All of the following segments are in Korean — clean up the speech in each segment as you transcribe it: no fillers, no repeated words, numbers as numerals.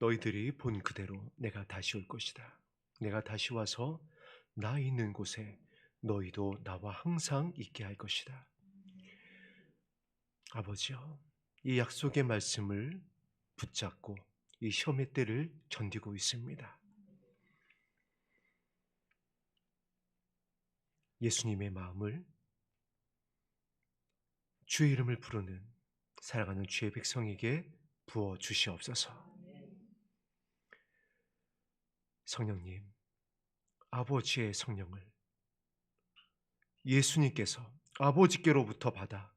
너희들이 본 그대로 내가 다시 올 것이다. 내가 다시 와서 나 있는 곳에 너희도 나와 항상 있게 할 것이다. 아버지여, 이 약속의 말씀을 붙잡고 이 시험의 때를 견디고 있습니다. 예수님의 마음을, 주의 이름을 부르는 살아가는 주의 백성에게 부어 주시옵소서. 성령님, 아버지의 성령을 예수님께서 아버지께로부터 받아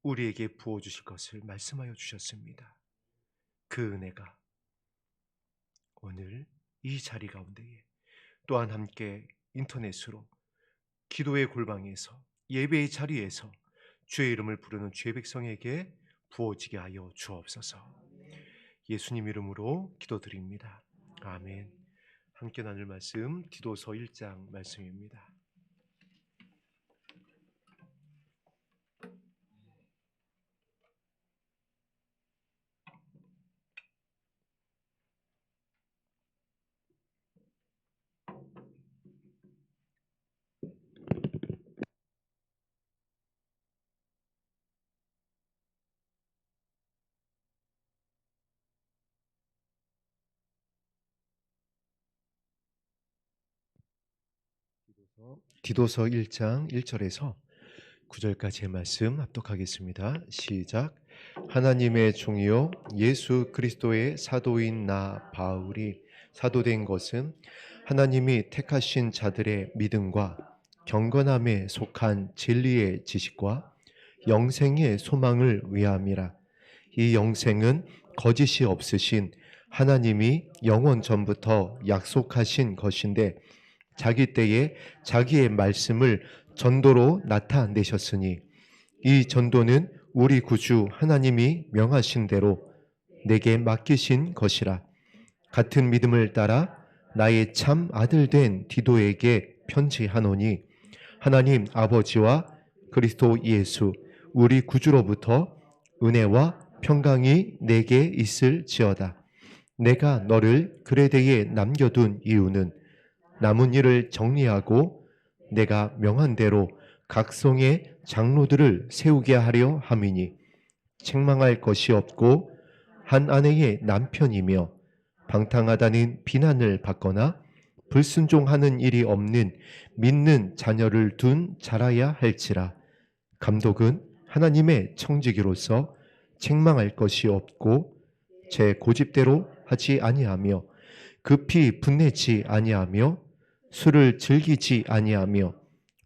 우리에게 부어주실 것을 말씀하여 주셨습니다. 그 은혜가 오늘 이 자리 가운데에 또한 함께 인터넷으로 기도의 골방에서 예배의 자리에서 주의 이름을 부르는 주의 백성에게 부어지게 하여 주옵소서. 예수님 이름으로 기도드립니다. 아멘. 함께 나눌 말씀 디도서 1장 말씀입니다. 디도서 1장 1절에서 9절까지의 말씀 합독하겠습니다. 시작. 하나님의 종이요 예수 그리스도의 사도인 나 바울이 사도된 것은 하나님이 택하신 자들의 믿음과 경건함에 속한 진리의 지식과 영생의 소망을 위함이라. 이 영생은 거짓이 없으신 하나님이 영원 전부터 약속하신 것인데 자기 때에 자기의 말씀을 전도로 나타내셨으니 이 전도는 우리 구주 하나님이 명하신 대로 내게 맡기신 것이라. 같은 믿음을 따라 나의 참 아들 된 디도에게 편지하노니 하나님 아버지와 그리스도 예수 우리 구주로부터 은혜와 평강이 내게 있을지어다. 내가 너를 그레데에 남겨둔 이유는 남은 일을 정리하고 내가 명한 대로 각성의 장로들을 세우게 하려 함이니 책망할 것이 없고 한 아내의 남편이며 방탕하다는 비난을 받거나 불순종하는 일이 없는 믿는 자녀를 둔 자라야 할지라. 감독은 하나님의 청지기로서 책망할 것이 없고 제 고집대로 하지 아니하며 급히 분내지 아니하며 술을 즐기지 아니하며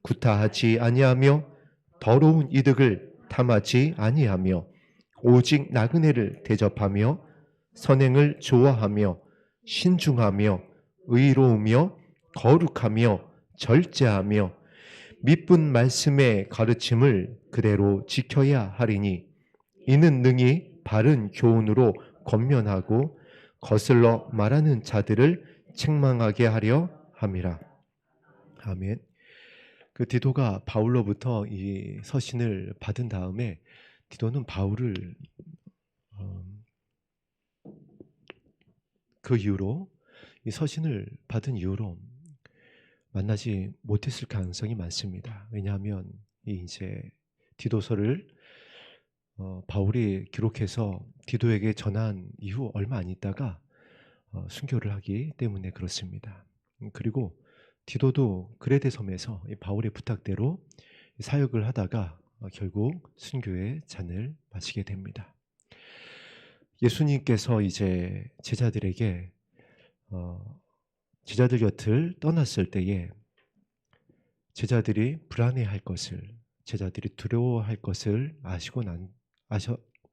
구타하지 아니하며 더러운 이득을 탐하지 아니하며 오직 나그네를 대접하며 선행을 좋아하며 신중하며 의로우며 거룩하며 절제하며 미쁜 말씀의 가르침을 그대로 지켜야 하리니 이는 능히 바른 교훈으로 권면하고 거슬러 말하는 자들을 책망하게 하려 함이라. 아멘. 그 디도가 바울로부터 이 서신을 받은 다음에 디도는 바울을 그 이후로 이 서신을 받은 이후로 만나지 못했을 가능성이 많습니다. 왜냐하면 이제 디도서를 바울이 기록해서 디도에게 전한 이후 얼마 안 있다가 순교를 하기 때문에 그렇습니다. 그리고 디도도 그레데 섬에서 바울의 부탁대로 사역을 하다가 결국 순교의 잔을 마시게 됩니다. 예수님께서 이제 제자들에게 제자들 곁을 떠났을 때에 제자들이 불안해할 것을, 제자들이 두려워할 것을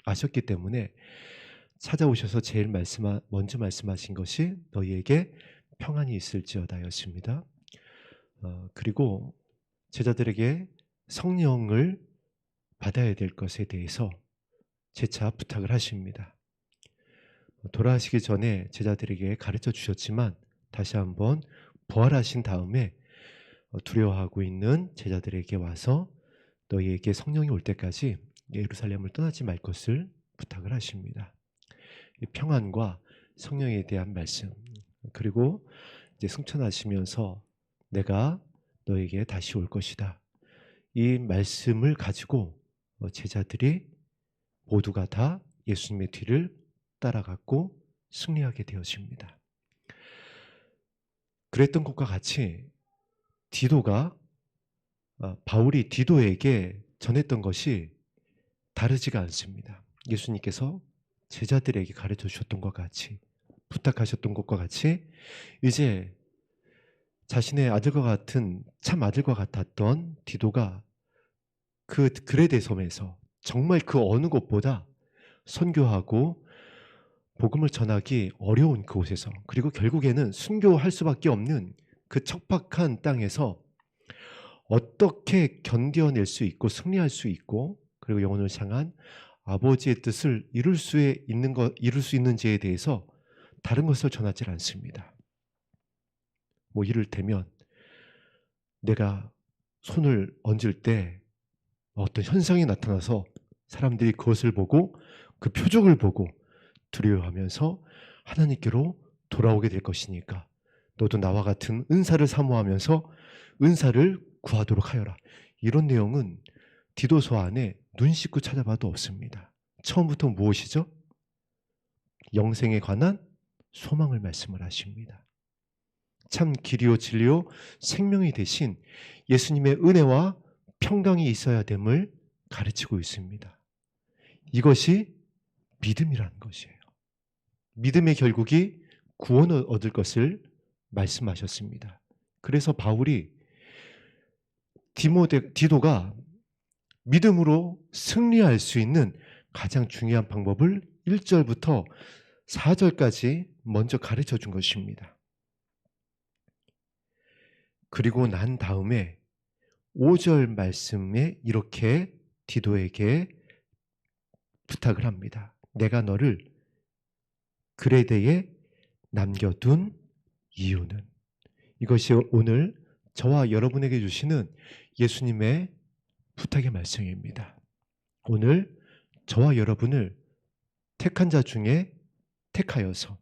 아셨기 때문에 찾아오셔서 제일 먼저 말씀하신 것이 너희에게 평안이 있을지어다였습니다. 그리고 제자들에게 성령을 받아야 될 것에 대해서 재차 부탁을 하십니다. 돌아가시기 전에 제자들에게 가르쳐 주셨지만 다시 한번 부활하신 다음에 두려워하고 있는 제자들에게 와서 너희에게 성령이 올 때까지 예루살렘을 떠나지 말 것을 부탁을 하십니다. 이 평안과 성령에 대한 말씀, 그리고 이제 승천하시면서 내가 너에게 다시 올 것이다. 이 말씀을 가지고 제자들이 모두가 다 예수님의 뒤를 따라갔고 승리하게 되어집니다. 그랬던 것과 같이 디도가 바울이 디도에게 전했던 것이 다르지가 않습니다. 예수님께서 제자들에게 가르쳐 주셨던 것과 같이, 부탁하셨던 것과 같이 이제 자신의 아들과 같은 참 아들과 같았던 디도가 그 그레데 섬에서 정말 그 어느 곳보다 선교하고 복음을 전하기 어려운 그곳에서, 그리고 결국에는 순교할 수밖에 없는 그 척박한 땅에서 어떻게 견뎌낼 수 있고 승리할 수 있고, 그리고 영혼을 향한 아버지의 뜻을 이룰 수 있는지에 대해서 다른 것을 전하지 않습니다. 뭐 이를테면 내가 손을 얹을 때 어떤 현상이 나타나서 사람들이 그것을 보고 그 표적을 보고 두려워하면서 하나님께로 돌아오게 될 것이니까 너도 나와 같은 은사를 사모하면서 은사를 구하도록 하여라. 이런 내용은 디도서 안에 눈 씻고 찾아봐도 없습니다. 처음부터 무엇이죠? 영생에 관한 소망을 말씀을 하십니다. 참 길이요 진리요 생명이 되신 예수님의 은혜와 평강이 있어야 됨을 가르치고 있습니다. 이것이 믿음이라는 것이에요. 믿음의 결국이 구원을 얻을 것을 말씀하셨습니다. 그래서 바울이 디도가 믿음으로 승리할 수 있는 가장 중요한 방법을 1절부터 4절까지 먼저 가르쳐 준 것입니다. 그리고 난 다음에 5절 말씀에 이렇게 디도에게 부탁을 합니다. 내가 너를 그레데에 남겨둔 이유는, 이것이 오늘 저와 여러분에게 주시는 예수님의 부탁의 말씀입니다. 오늘 저와 여러분을 택한 자 중에 택하여서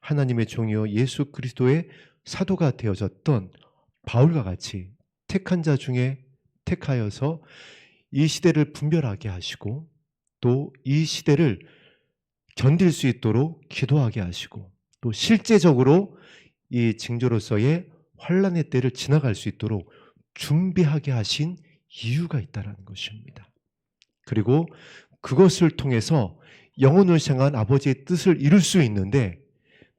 하나님의 종이요 예수 그리스도의 사도가 되어졌던 바울과 같이 택한 자 중에 택하여서 이 시대를 분별하게 하시고 또 이 시대를 견딜 수 있도록 기도하게 하시고 또 실제적으로 이 징조로서의 환란의 때를 지나갈 수 있도록 준비하게 하신 이유가 있다는 것입니다. 그리고 그것을 통해서 영혼을 향한 아버지의 뜻을 이룰 수 있는데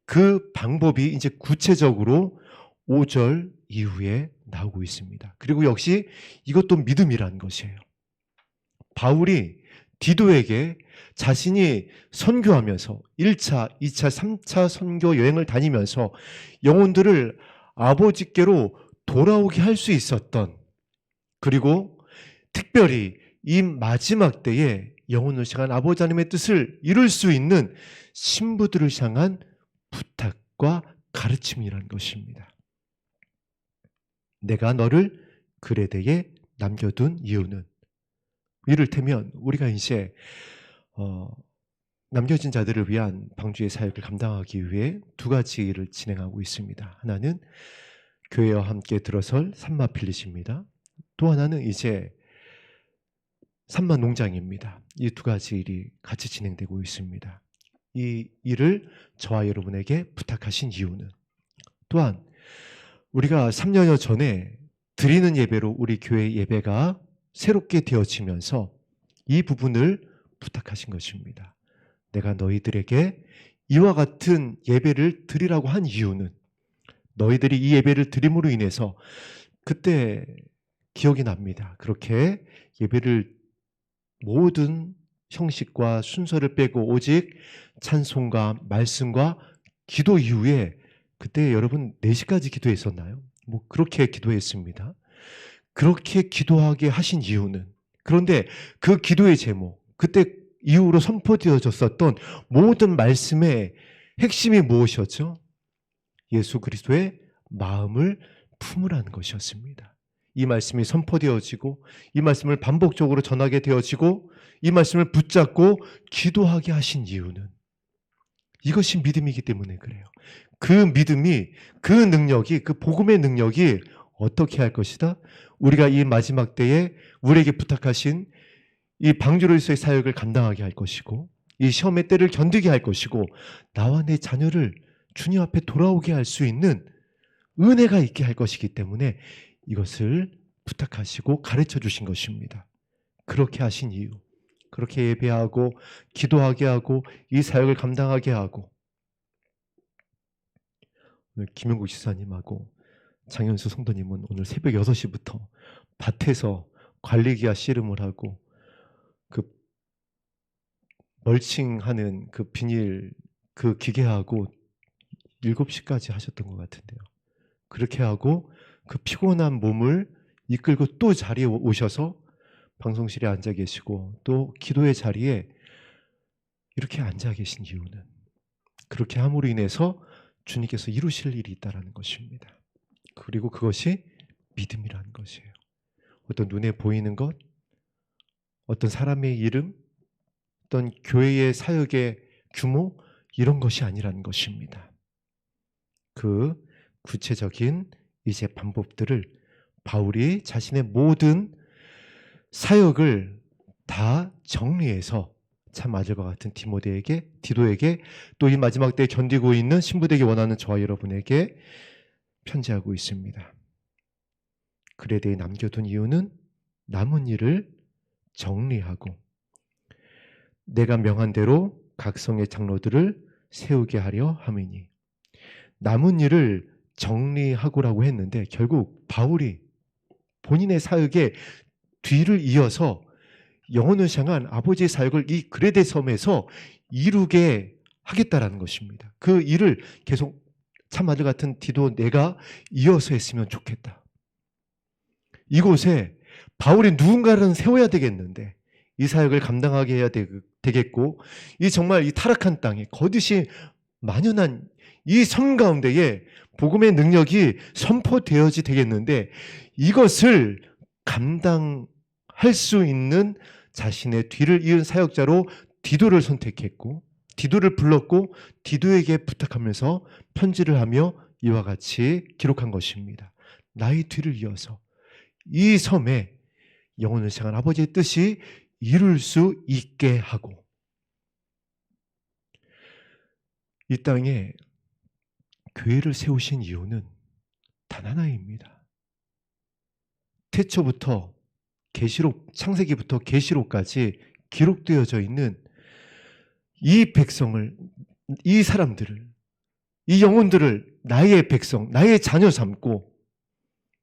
그 방법이 이제 구체적으로 5절 이후에 나오고 있습니다. 그리고 역시 이것도 믿음이라는 것이에요. 바울이 디도에게 자신이 선교하면서 1차, 2차, 3차 선교 여행을 다니면서 영혼들을 아버지께로 돌아오게 할 수 있었던, 그리고 특별히 이 마지막 때에 영혼을 향한 아버지 하나님의 뜻을 이룰 수 있는 신부들을 향한 부탁과 가르침이라는 것입니다. 내가 너를 그레데에 남겨둔 이유는, 이를테면 우리가 이제 남겨진 자들을 위한 방주의 사역을 감당하기 위해 두 가지 일을 진행하고 있습니다. 하나는 교회와 함께 들어설 산마 필릿입니다. 또 하나는 이제 산마 농장입니다. 이 두 가지 일이 같이 진행되고 있습니다. 이 일을 저와 여러분에게 부탁하신 이유는, 또한 우리가 3년여 전에 드리는 예배로 우리 교회 예배가 새롭게 되어지면서 이 부분을 부탁하신 것입니다. 내가 너희들에게 이와 같은 예배를 드리라고 한 이유는, 너희들이 이 예배를 드림으로 인해서, 그때 기억이 납니다. 그렇게 예배를 모든 형식과 순서를 빼고 오직 찬송과 말씀과 기도 이후에, 그때 여러분 4시까지 기도했었나요? 뭐 그렇게 기도했습니다. 그렇게 기도하게 하신 이유는, 그런데 그 기도의 제목, 그때 이후로 선포되어졌었던 모든 말씀의 핵심이 무엇이었죠? 예수 그리스도의 마음을 품으라는 것이었습니다. 이 말씀이 선포되어지고 이 말씀을 반복적으로 전하게 되어지고 이 말씀을 붙잡고 기도하게 하신 이유는, 이것이 믿음이기 때문에 그래요. 그 믿음이, 그 능력이, 그 복음의 능력이 어떻게 할 것이다? 우리가 이 마지막 때에 우리에게 부탁하신 이 방주로서의 사역을 감당하게 할 것이고, 이 시험의 때를 견디게 할 것이고, 나와 내 자녀를 주님 앞에 돌아오게 할 수 있는 은혜가 있게 할 것이기 때문에 이것을 부탁하시고 가르쳐 주신 것입니다. 그렇게 하신 이유, 그렇게 예배하고 기도하게 하고 이 사역을 감당하게 하고, 오늘 김영국 지사님하고 장현수 성도님은 오늘 새벽 6시부터 밭에서 관리기와 씨름을 하고 그 멀칭하는 그 비닐 그 기계하고 7시까지 하셨던 것 같은데요. 그렇게 하고 그 피곤한 몸을 이끌고 또 자리에 오셔서 방송실에 앉아 계시고 또 기도의 자리에 이렇게 앉아 계신 이유는 그렇게 함으로 인해서 주님께서 이루실 일이 있다는 것입니다. 그리고 그것이 믿음이라는 것이에요. 어떤 눈에 보이는 것, 어떤 사람의 이름, 어떤 교회의 사역의 규모, 이런 것이 아니라는 것입니다. 그 구체적인 이제 방법들을 바울이 자신의 모든 사역을 다 정리해서 참 아들과 같은 디도에게 또 이 마지막 때에 견디고 있는 신부되기 원하는 저와 여러분에게 편지하고 있습니다. 글에 대해 남겨둔 이유는 남은 일을 정리하고 내가 명한 대로 각 성의 장로들을 세우게 하려 함이니, 남은 일을 정리하고라고 했는데 결국 바울이 본인의 사역의 뒤를 이어서 영혼을 향한 아버지의 사역을 이 그레데 섬에서 이루게 하겠다라는 것입니다. 그 일을 계속 참 아들 같은 디도 내가 이어서 했으면 좋겠다. 이곳에 바울이 누군가를 세워야 되겠는데 이 사역을 감당하게 해야 되겠고, 이 정말 이 타락한 땅에 거짓이 만연한 이 섬 가운데에 복음의 능력이 선포되어지 되겠는데, 이것을 감당할 수 있는 자신의 뒤를 이은 사역자로 디도를 선택했고, 디도를 불렀고 디도에게 부탁하면서 편지를 하며 이와 같이 기록한 것입니다. 나의 뒤를 이어서 이 섬에 영혼을 향한 아버지의 뜻이 이룰 수 있게 하고, 이 땅에 교회를 세우신 이유는 단 하나입니다. 태초부터 계시록, 창세기부터 계시록까지 기록되어져 있는 이 백성을, 이 사람들을, 이 영혼들을 나의 백성, 나의 자녀 삼고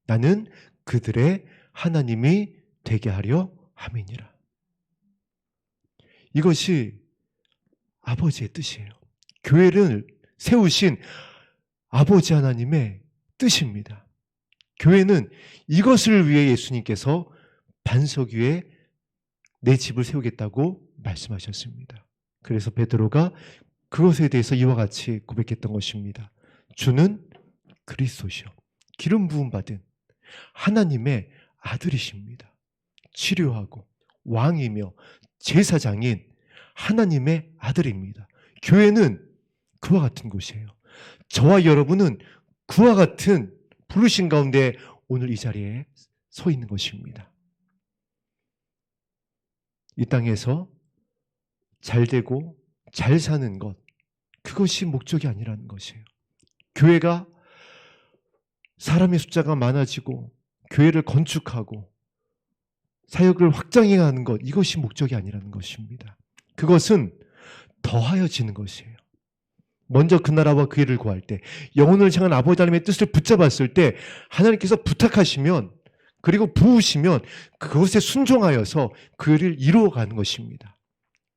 나는 그들의 하나님이 되게 하려 함이니라. 이것이 아버지의 뜻이에요. 교회를 세우신 아버지 하나님의 뜻입니다. 교회는 이것을 위해 예수님께서 반석 위에 내 집을 세우겠다고 말씀하셨습니다. 그래서 베드로가 그것에 대해서 이와 같이 고백했던 것입니다. 주는 그리스도시요 기름 부음 받은 하나님의 아들이십니다. 치료하고 왕이며 제사장인 하나님의 아들입니다. 교회는 그와 같은 곳이에요. 저와 여러분은 그와 같은 부르신 가운데 오늘 이 자리에 서 있는 것입니다. 이 땅에서 잘 되고 잘 사는 것, 그것이 목적이 아니라는 것이에요. 교회가 사람의 숫자가 많아지고 교회를 건축하고 사역을 확장해 가는 것, 이것이 목적이 아니라는 것입니다. 그것은 더하여지는 것이에요. 먼저 그 나라와 그 일을 구할 때, 영혼을 향한 아버지 하나님의 뜻을 붙잡았을 때 하나님께서 부탁하시면, 그리고 부으시면 그것에 순종하여서 그 일을 이루어가는 것입니다.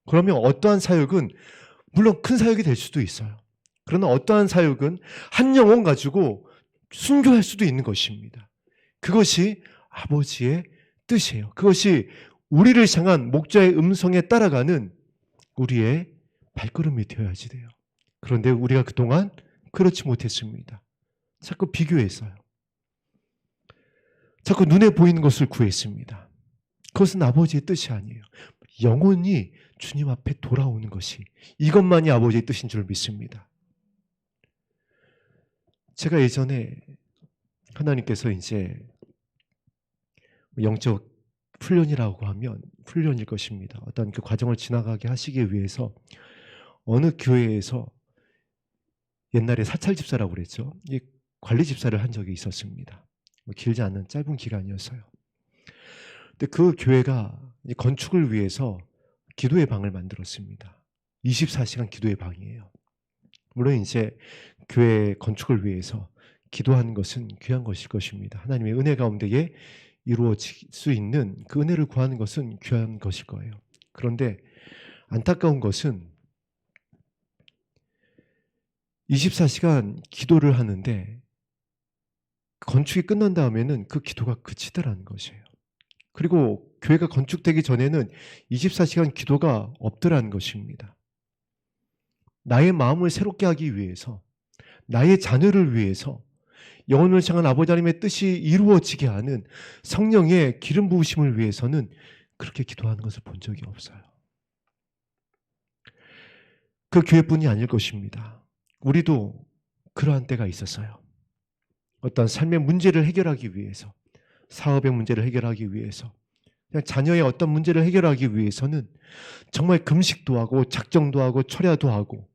그러면 어떠한 사역은 물론 큰 사역이 될 수도 있어요. 그러나 어떠한 사역은 한 영혼 가지고 순교할 수도 있는 것입니다. 그것이 아버지의 뜻이에요. 그것이 우리를 향한 목자의 음성에 따라가는 우리의 발걸음이 되어야지 돼요. 그런데 우리가 그동안 그렇지 못했습니다. 자꾸 비교했어요. 자꾸 눈에 보이는 것을 구했습니다. 그것은 아버지의 뜻이 아니에요. 영혼이 주님 앞에 돌아오는 것이 이것만이 아버지의 뜻인 줄 믿습니다. 제가 예전에 하나님께서 이제 영적 훈련이라고 하면 훈련일 것입니다. 어떤 그 과정을 지나가게 하시기 위해서 어느 교회에서 옛날에 사찰 집사라고 그랬죠. 이 관리 집사를 한 적이 있었습니다. 길지 않은 짧은 기간이었어요. 근데 그 교회가 건축을 위해서 기도의 방을 만들었습니다. 24시간 기도의 방이에요. 물론 이제 교회 건축을 위해서 기도하는 것은 귀한 것일 것입니다. 하나님의 은혜 가운데에 이루어질 수 있는 그 은혜를 구하는 것은 귀한 것일 거예요. 그런데 안타까운 것은 24시간 기도를 하는데 건축이 끝난 다음에는 그 기도가 그치더라는 것이에요. 그리고 교회가 건축되기 전에는 24시간 기도가 없더라는 것입니다. 나의 마음을 새롭게 하기 위해서, 나의 자녀를 위해서, 영혼을 향한 아버지 하나님의 뜻이 이루어지게 하는 성령의 기름 부으심을 위해서는 그렇게 기도하는 것을 본 적이 없어요. 그 교회뿐이 아닐 것입니다. 우리도 그러한 때가 있었어요. 어떤 삶의 문제를 해결하기 위해서, 사업의 문제를 해결하기 위해서, 그냥 자녀의 어떤 문제를 해결하기 위해서는 정말 금식도 하고 작정도 하고 철야도 하고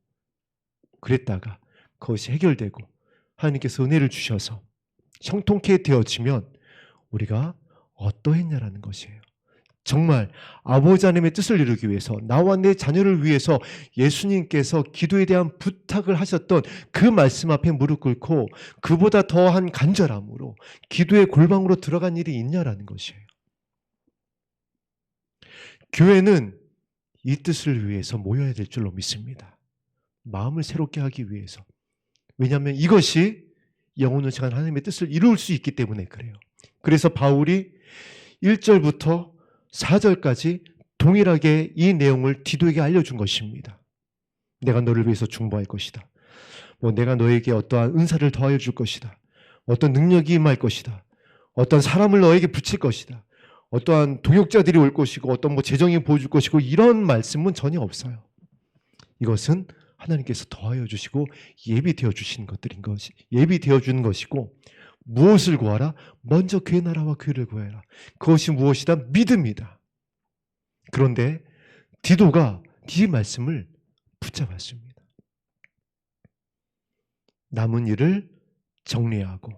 그랬다가 그것이 해결되고 하나님께서 은혜를 주셔서 형통케 되어지면 우리가 어떠했냐라는 것이에요. 정말 아버지 하나님의 뜻을 이루기 위해서, 나와 내 자녀를 위해서 예수님께서 기도에 대한 부탁을 하셨던 그 말씀 앞에 무릎 꿇고 그보다 더한 간절함으로 기도의 골방으로 들어간 일이 있냐라는 것이에요. 교회는 이 뜻을 위해서 모여야 될 줄로 믿습니다. 마음을 새롭게 하기 위해서. 왜냐하면 이것이 영혼을 향한 하나님의 뜻을 이룰 수 있기 때문에 그래요. 그래서 바울이 1절부터 4절까지 동일하게 이 내용을 디도에게 알려준 것입니다. 내가 너를 위해서 중보할 것이다. 내가 너에게 어떠한 은사를 더하여 줄 것이다. 어떤 능력이 임할 것이다. 어떤 사람을 너에게 붙일 것이다. 어떠한 동역자들이 올 것이고 어떤 재정이 보여줄 것이고 이런 말씀은 전혀 없어요. 이것은 하나님께서 더하여 주시고 예비되어 주신 것들인 것이 예비되어 주는 것이고 무엇을 구하라? 먼저 그의 나라와 그를 구해라. 그것이 무엇이다? 믿음이다. 그런데 디도가 이 말씀을 붙잡았습니다. 남은 일을 정리하고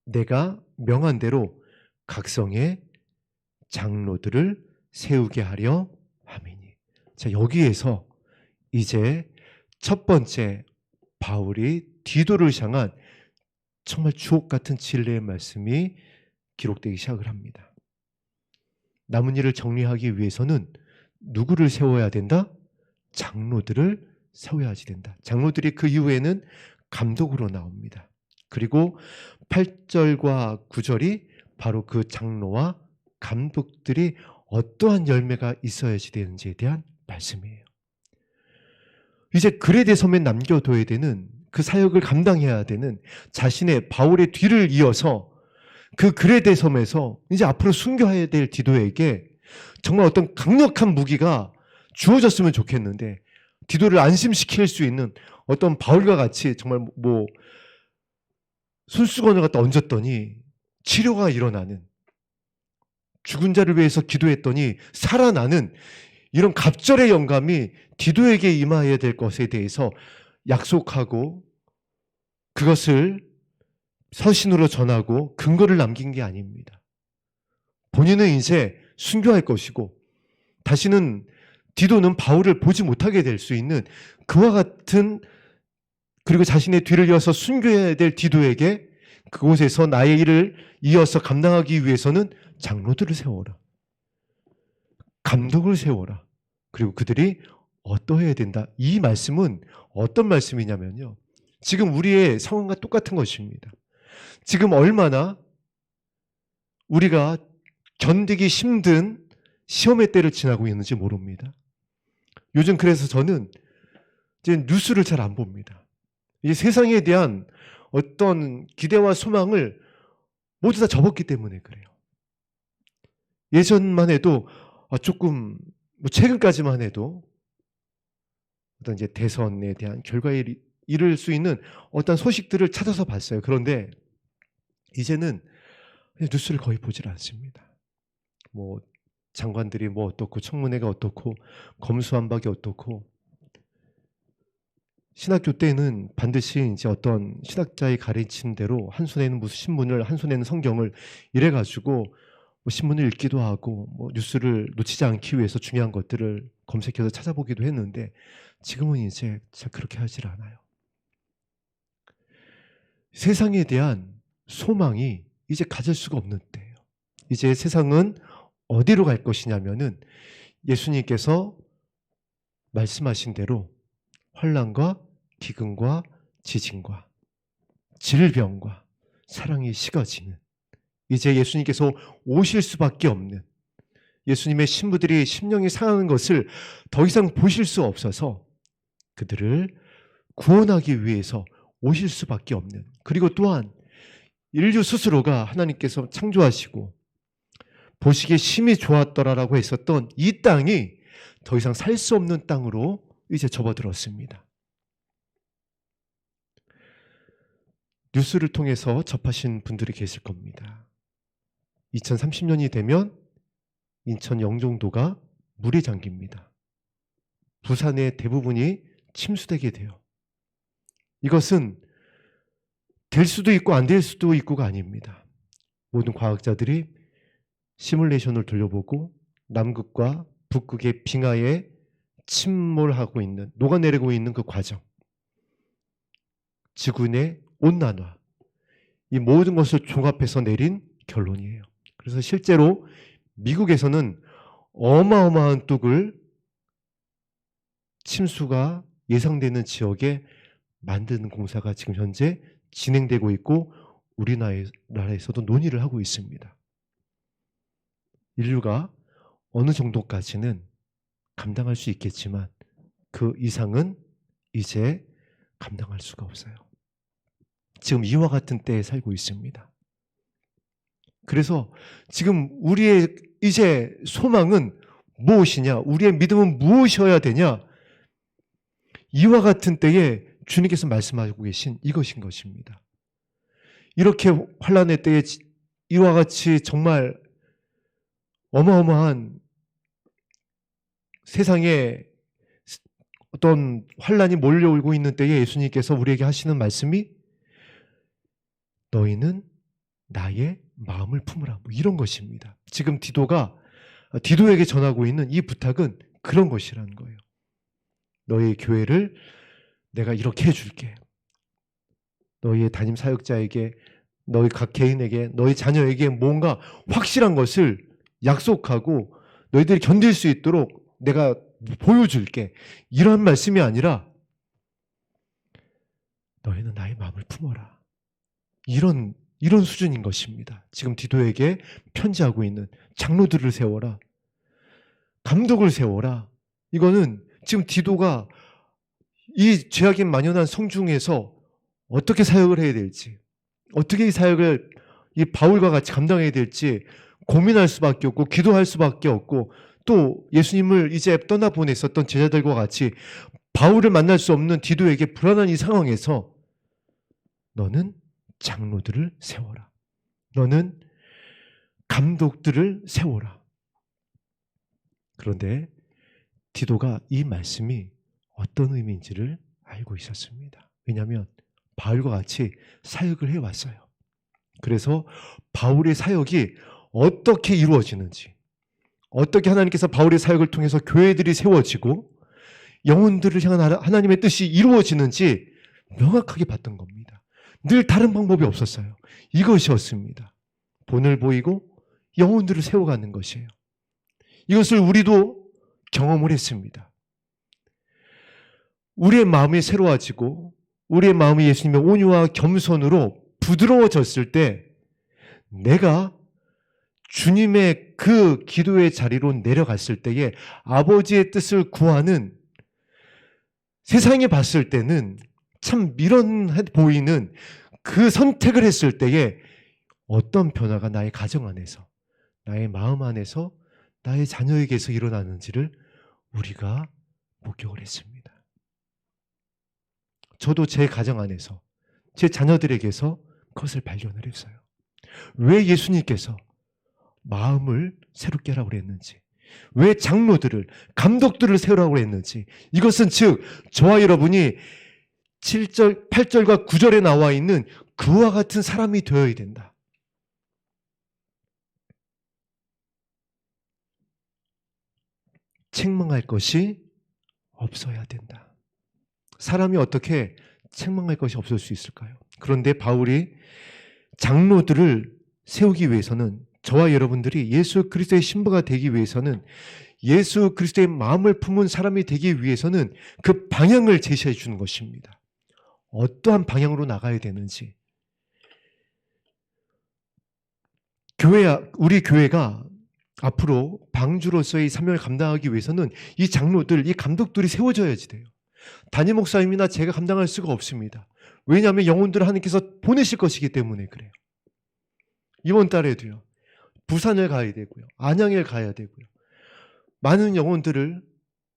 내가 명한 대로 각성의 장로들을 세우게 하려 함이니. 자, 여기에서 이제 첫 번째 바울이 디도를 향한 정말 주옥 같은 진리의 말씀이 기록되기 시작을 합니다. 남은 일을 정리하기 위해서는 누구를 세워야 된다? 장로들을 세워야지 된다. 장로들이 그 이후에는 감독으로 나옵니다. 그리고 8절과 9절이 바로 그 장로와 감독들이 어떠한 열매가 있어야지 되는지에 대한 말씀이에요. 이제 글에 대해서만 남겨둬야 되는 그 사역을 감당해야 되는 자신의 바울의 뒤를 이어서 그 글에 대해서면서 이제 앞으로 순교해야 될 디도에게 정말 어떤 강력한 무기가 주어졌으면 좋겠는데 디도를 안심시킬 수 있는 어떤 바울과 같이 정말 손수건을 갖다 얹었더니 치료가 일어나는, 죽은 자를 위해서 기도했더니 살아나는 이런 갑절의 영감이 디도에게 임하여야 될 것에 대해서 약속하고 그것을 서신으로 전하고 근거를 남긴 게 아닙니다. 본인은 이제 순교할 것이고 다시는 디도는 바울을 보지 못하게 될 수 있는 그와 같은, 그리고 자신의 뒤를 이어서 순교해야 될 디도에게 그곳에서 나의 일을 이어서 감당하기 위해서는 장로들을 세워라. 감독을 세워라. 그리고 그들이 어떠해야 된다. 이 말씀은 어떤 말씀이냐면요. 지금 우리의 상황과 똑같은 것입니다. 지금 얼마나 우리가 견디기 힘든 시험의 때를 지나고 있는지 모릅니다. 요즘 그래서 저는 이제 뉴스를 잘 안 봅니다. 이 세상에 대한 어떤 기대와 소망을 모두 다 접었기 때문에 그래요. 예전만 해도 조금 뭐 최근까지만 해도 어떤 이제 대선에 대한 결과에 이를 수 있는 어떤 소식들을 찾아서 봤어요. 그런데 이제는 뉴스를 거의 보질 않습니다. 뭐 장관들이 뭐 어떻고 청문회가 어떻고 검수완박이 어떻고, 신학교 때는 반드시 이제 어떤 신학자의 가르친 대로 한 손에는 무슨 신문을 한 손에는 성경을 이래 가지고 뭐 신문을 읽기도 하고 뭐 뉴스를 놓치지 않기 위해서 중요한 것들을 검색해서 찾아보기도 했는데, 지금은 이제 잘 그렇게 하질 않아요. 세상에 대한 소망이 이제 가질 수가 없는 때예요. 이제 세상은 어디로 갈 것이냐면은 예수님께서 말씀하신 대로 환난과 기근과 지진과 질병과 사랑이 식어지는, 이제 예수님께서 오실 수밖에 없는, 예수님의 신부들이 심령이 상하는 것을 더 이상 보실 수 없어서 그들을 구원하기 위해서 오실 수밖에 없는, 그리고 또한 인류 스스로가 하나님께서 창조하시고 보시기에 심히 좋았더라라고 했었던 이 땅이 더 이상 살 수 없는 땅으로 이제 접어들었습니다. 뉴스를 통해서 접하신 분들이 계실 겁니다. 2030년이 되면 인천 영종도가 물에 잠깁니다. 부산의 대부분이 침수되게 돼요. 이것은 될 수도 있고 안 될 수도 있고가 아닙니다. 모든 과학자들이 시뮬레이션을 돌려보고 남극과 북극의 빙하에 침몰하고 있는, 녹아내리고 있는 그 과정, 지구의 온난화, 이 모든 것을 종합해서 내린 결론이에요. 그래서 실제로 미국에서는 어마어마한 뚝을 침수가 예상되는 지역에 만드는 공사가 지금 현재 진행되고 있고 우리나라에서도 논의를 하고 있습니다. 인류가 어느 정도까지는 감당할 수 있겠지만 그 이상은 이제 감당할 수가 없어요. 지금 이와 같은 때에 살고 있습니다. 그래서 지금 우리의 이제 소망은 무엇이냐? 우리의 믿음은 무엇이어야 되냐? 이와 같은 때에 주님께서 말씀하고 계신 이것인 것입니다. 이렇게 환난의 때에 이와 같이 정말 어마어마한 세상에 어떤 환난이 몰려오고 있는 때에 예수님께서 우리에게 하시는 말씀이 너희는 나의 마음을 품으라, 뭐 이런 것입니다. 지금 디도에게 전하고 있는 이 부탁은 그런 것이라는 거예요. 너희 교회를 내가 이렇게 해줄게. 너희의 담임 사역자에게, 너희 각 개인에게, 너희 자녀에게 뭔가 확실한 것을 약속하고 너희들이 견딜 수 있도록 내가 보여줄게. 이런 말씀이 아니라 너희는 나의 마음을 품어라. 이런 수준인 것입니다. 지금 디도에게 편지하고 있는, 장로들을 세워라, 감독을 세워라. 이거는 지금 디도가 이 죄악인 만연한 성중에서 어떻게 사역을 해야 될지, 어떻게 이 사역을 이 바울과 같이 감당해야 될지 고민할 수밖에 없고 기도할 수밖에 없고, 또 예수님을 이제 떠나보냈었던 제자들과 같이 바울을 만날 수 없는 디도에게 불안한 이 상황에서 너는 장로들을 세워라. 너는 감독들을 세워라. 그런데 디도가 이 말씀이 어떤 의미인지를 알고 있었습니다. 왜냐하면 바울과 같이 사역을 해왔어요. 그래서 바울의 사역이 어떻게 이루어지는지, 어떻게 하나님께서 바울의 사역을 통해서 교회들이 세워지고 영혼들을 향한 하나님의 뜻이 이루어지는지 명확하게 봤던 겁니다. 늘 다른 방법이 없었어요. 이것이었습니다. 본을 보이고 영혼들을 세워가는 것이에요. 이것을 우리도 경험을 했습니다. 우리의 마음이 새로워지고 우리의 마음이 예수님의 온유와 겸손으로 부드러워졌을 때 내가 주님의 그 기도의 자리로 내려갔을 때에 아버지의 뜻을 구하는, 세상에 봤을 때는 참 미련해 보이는 그 선택을 했을 때에 어떤 변화가 나의 가정 안에서, 나의 마음 안에서, 나의 자녀에게서 일어나는지를 우리가 목격을 했습니다. 저도 제 가정 안에서 제 자녀들에게서 그것을 발견을 했어요. 왜 예수님께서 마음을 새롭게 하라고 그랬는지, 왜 장로들을, 감독들을 세우라고 했는지, 이것은 즉 저와 여러분이 7절, 8절과 9절에 나와 있는 그와 같은 사람이 되어야 된다. 책망할 것이 없어야 된다. 사람이 어떻게 책망할 것이 없을 수 있을까요? 그런데 바울이 장로들을 세우기 위해서는, 저와 여러분들이 예수 그리스도의 신부가 되기 위해서는, 예수 그리스도의 마음을 품은 사람이 되기 위해서는 그 방향을 제시해 주는 것입니다. 어떠한 방향으로 나가야 되는지. 우리 교회가 앞으로 방주로서의 사명을 감당하기 위해서는 이 장로들, 이 감독들이 세워져야지 돼요. 담임 목사님이나 제가 감당할 수가 없습니다. 왜냐하면 영혼들을 하나님께서 보내실 것이기 때문에 그래요. 이번 달에도요. 부산을 가야 되고요. 안양에 가야 되고요. 많은 영혼들을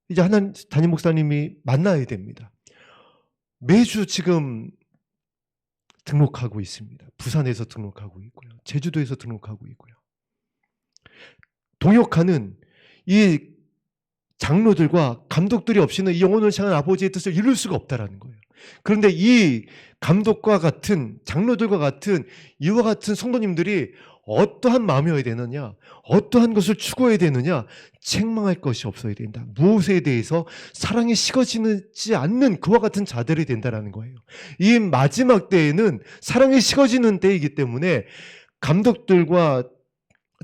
이제 담임 목사님이 만나야 됩니다. 매주 지금 등록하고 있습니다. 부산에서 등록하고 있고요. 제주도에서 등록하고 있고요. 동역하는 이 장로들과 감독들이 없이는 이 영혼을 향한 아버지의 뜻을 이룰 수가 없다라는 거예요. 그런데 이 감독과 같은, 장로들과 같은 이와 같은 성도님들이 어떠한 마음이어야 되느냐, 어떠한 것을 추구해야 되느냐, 책망할 것이 없어야 된다. 무엇에 대해서 사랑이 식어지지 않는 그와 같은 자들이 된다는 거예요. 이 마지막 때에는 사랑이 식어지는 때이기 때문에 감독들과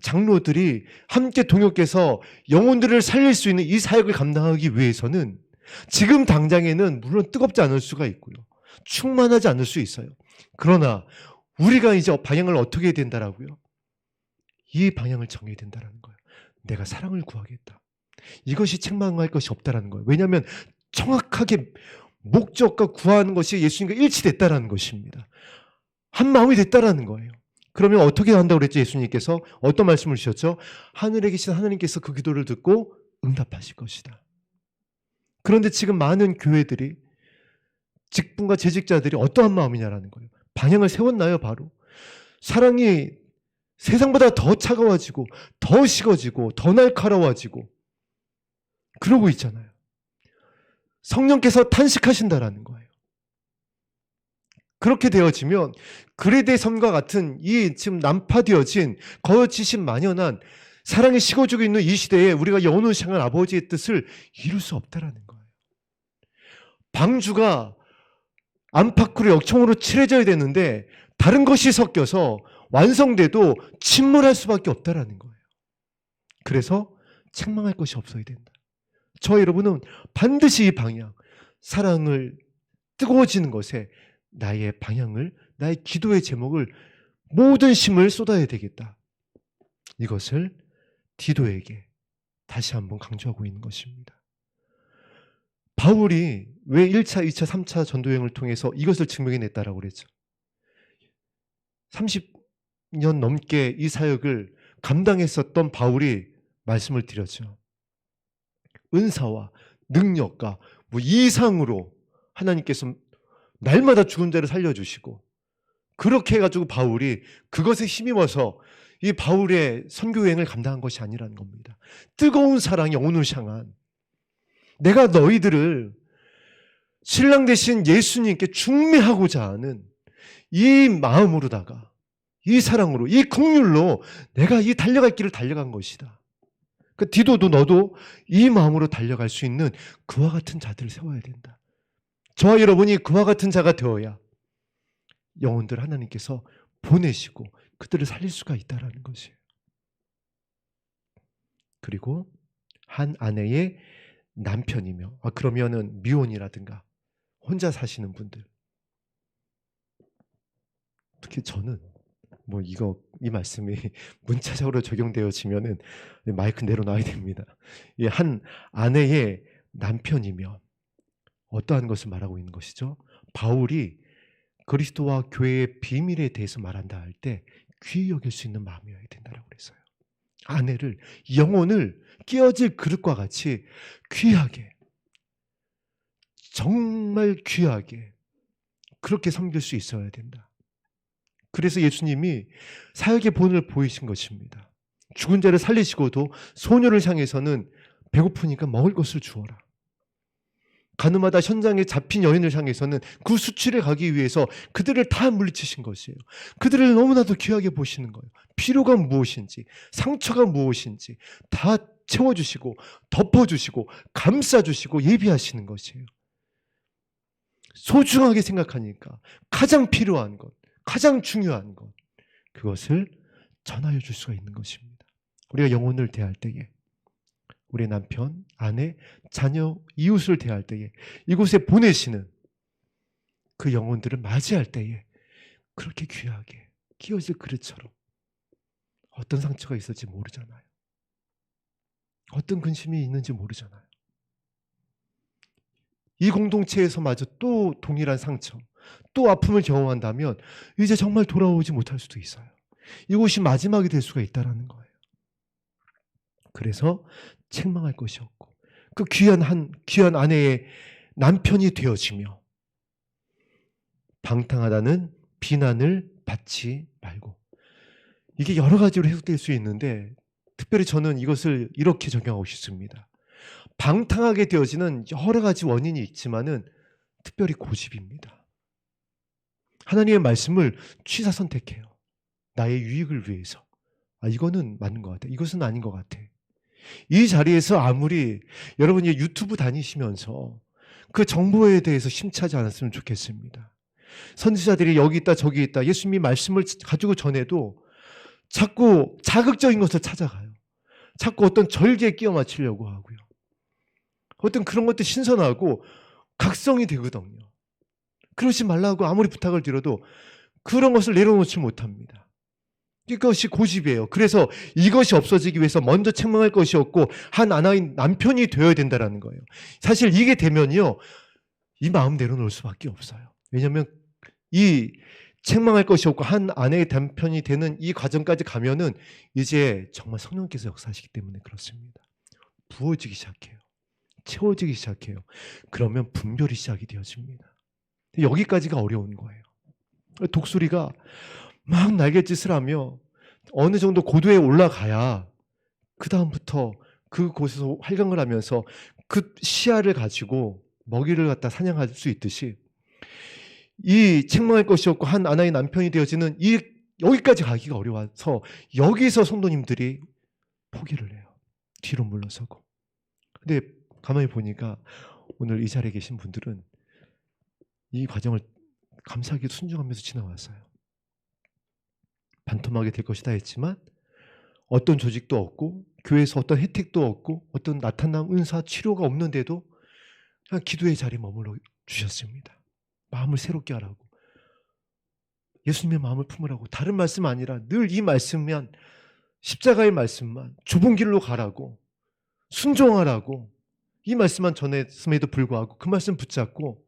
장로들이 함께 동역해서 영혼들을 살릴 수 있는 이 사역을 감당하기 위해서는 지금 당장에는 물론 뜨겁지 않을 수가 있고요. 충만하지 않을 수 있어요. 그러나 우리가 이제 방향을 어떻게 해야 된다라고요? 이 방향을 정해야 된다는 거예요. 내가 사랑을 구하겠다. 이것이 책망할 것이 없다는 거예요. 왜냐하면 정확하게 목적과 구하는 것이 예수님과 일치됐다는 것입니다. 한 마음이 됐다는 거예요. 그러면 어떻게 한다고 그랬죠? 예수님께서 어떤 말씀을 주셨죠? 하늘에 계신 하나님께서 그 기도를 듣고 응답하실 것이다. 그런데 지금 많은 교회들이, 직분과 재직자들이 어떠한 마음이냐라는 거예요. 방향을 세웠나요? 바로 사랑이 세상보다 더 차가워지고 더 식어지고 더 날카로워지고 그러고 있잖아요. 성령께서 탄식하신다라는 거예요. 그렇게 되어지면 그레데 섬과 같은 이 지금 난파되어진 거짓이 만연한 사랑이 식어지고 있는 이 시대에 우리가 영혼을 향한 아버지의 뜻을 이룰 수 없다라는 거예요. 방주가 안팎으로 역청으로 칠해져야 되는데 다른 것이 섞여서 완성돼도 침몰할 수밖에 없다라는 거예요. 그래서 책망할 것이 없어야 된다. 저 여러분은 반드시 이 방향, 사랑을 뜨거워지는 것에 나의 방향을, 나의 기도의 제목을, 모든 힘을 쏟아야 되겠다. 이것을 디도에게 다시 한번 강조하고 있는 것입니다. 바울이 왜 1차, 2차, 3차 전도여행을 통해서 이것을 증명해냈다라고 그랬죠? 30년 넘게 이 사역을 감당했었던 바울이 말씀을 드렸죠. 은사와 능력과 뭐 이상으로 하나님께서 날마다 죽은 자를 살려주시고, 그렇게 해가지고 바울이 그것에 힘입어서 이 바울의 선교여행을 감당한 것이 아니라는 겁니다. 뜨거운 사랑이 영혼을 향한, 내가 너희들을 신랑 되신 예수님께 중매하고자 하는 이 마음으로다가, 이 사랑으로, 이 긍휼로 내가 이 달려갈 길을 달려간 것이다. 그 디도도 너도 이 마음으로 달려갈 수 있는 그와 같은 자들을 세워야 된다. 저와 여러분이 그와 같은 자가 되어야 영혼들 하나님께서 보내시고 그들을 살릴 수가 있다는 것이에요. 그리고 한 아내의 남편이며, 그러면은 미혼이라든가 혼자 사시는 분들, 특히 저는 뭐 이 말씀이 문자적으로 적용되어지면은 마이크 내려놔야 됩니다. 한 아내의 남편이며 어떠한 것을 말하고 있는 것이죠? 바울이 그리스도와 교회의 비밀에 대해서 말한다 할 때 귀히 여길 수 있는 마음이어야 된다라고 그랬어요. 아내를, 영혼을 끼어질 그릇과 같이 귀하게, 정말 귀하게 그렇게 섬길 수 있어야 된다. 그래서 예수님이 사역의 본을 보이신 것입니다. 죽은 자를 살리시고도 소녀를 향해서는 배고프니까 먹을 것을 주어라. 가늠하다 현장에 잡힌 여인을 향해서는 그 수치를 가기 위해서 그들을 다 물리치신 것이에요. 그들을 너무나도 귀하게 보시는 거예요. 필요가 무엇인지, 상처가 무엇인지 다 채워주시고 덮어주시고 감싸주시고 예비하시는 것이에요. 소중하게 생각하니까 가장 필요한 것, 가장 중요한 것, 그것을 전하여 줄 수가 있는 것입니다. 우리가 영혼을 대할 때에, 우리 남편, 아내, 자녀, 이웃을 대할 때에, 이곳에 보내시는 그 영혼들을 맞이할 때에 그렇게 귀하게 끼어질 그릇처럼, 어떤 상처가 있을지 모르잖아요. 어떤 근심이 있는지 모르잖아요. 이 공동체에서마저 또 동일한 상처, 또 아픔을 경험한다면 이제 정말 돌아오지 못할 수도 있어요. 이곳이 마지막이 될 수가 있다는 거예요. 그래서 책망할 것이 없고 그 귀한 아내의 남편이 되어지며 방탕하다는 비난을 받지 말고, 이게 여러 가지로 해석될 수 있는데 특별히 저는 이것을 이렇게 적용하고 싶습니다. 방탕하게 되어지는 여러 가지 원인이 있지만은 특별히 고집입니다. 하나님의 말씀을 취사 선택해요. 나의 유익을 위해서. 이거는 맞는 것 같아. 이것은 아닌 것 같아. 이 자리에서 아무리 여러분이 유튜브 다니시면서 그 정보에 대해서 심취하지 않았으면 좋겠습니다. 선지자들이 여기 있다 저기 있다 예수님이 말씀을 가지고 전해도 자꾸 자극적인 것을 찾아가요. 자꾸 어떤 절개에 끼워 맞추려고 하고요. 어떤 그런 것도 신선하고 각성이 되거든요. 그러지 말라고 아무리 부탁을 드려도 그런 것을 내려놓지 못합니다. 이것이 고집이에요. 그래서 이것이 없어지기 위해서 먼저 책망할 것이 없고 한 아나의 남편이 되어야 된다는 거예요. 사실 이게 되면요, 이 마음 내려놓을 수밖에 없어요. 왜냐하면 이 책망할 것이 없고 한 아내의 남편이 되는 이 과정까지 가면은 이제 정말 성령께서 역사하시기 때문에 그렇습니다. 부어지기 시작해요. 채워지기 시작해요. 그러면 분별이 시작이 되어집니다. 여기까지가 어려운 거예요. 독수리가 막 날갯짓을 하며 어느 정도 고도에 올라가야 그 다음부터 그곳에서 활강을 하면서 그 시야를 가지고 먹이를 갖다 사냥할 수 있듯이, 이 책망할 것이 없고 한 아나의 남편이 되어지는 이 여기까지 가기가 어려워서 여기서 성도님들이 포기를 해요. 뒤로 물러서고. 근데 가만히 보니까 오늘 이 자리에 계신 분들은 이 과정을 감사하게 순종하면서 지나왔어요. 반토막이 될 것이다 했지만 어떤 조직도 없고 교회에서 어떤 혜택도 없고 어떤 나타남, 은사, 치료가 없는데도 그냥 기도의 자리에 머물러 주셨습니다. 마음을 새롭게 하라고, 예수님의 마음을 품으라고. 다른 말씀 아니라 늘 이 말씀만, 십자가의 말씀만, 좁은 길로 가라고, 순종하라고 이 말씀만 전했음에도 불구하고 그 말씀 붙잡고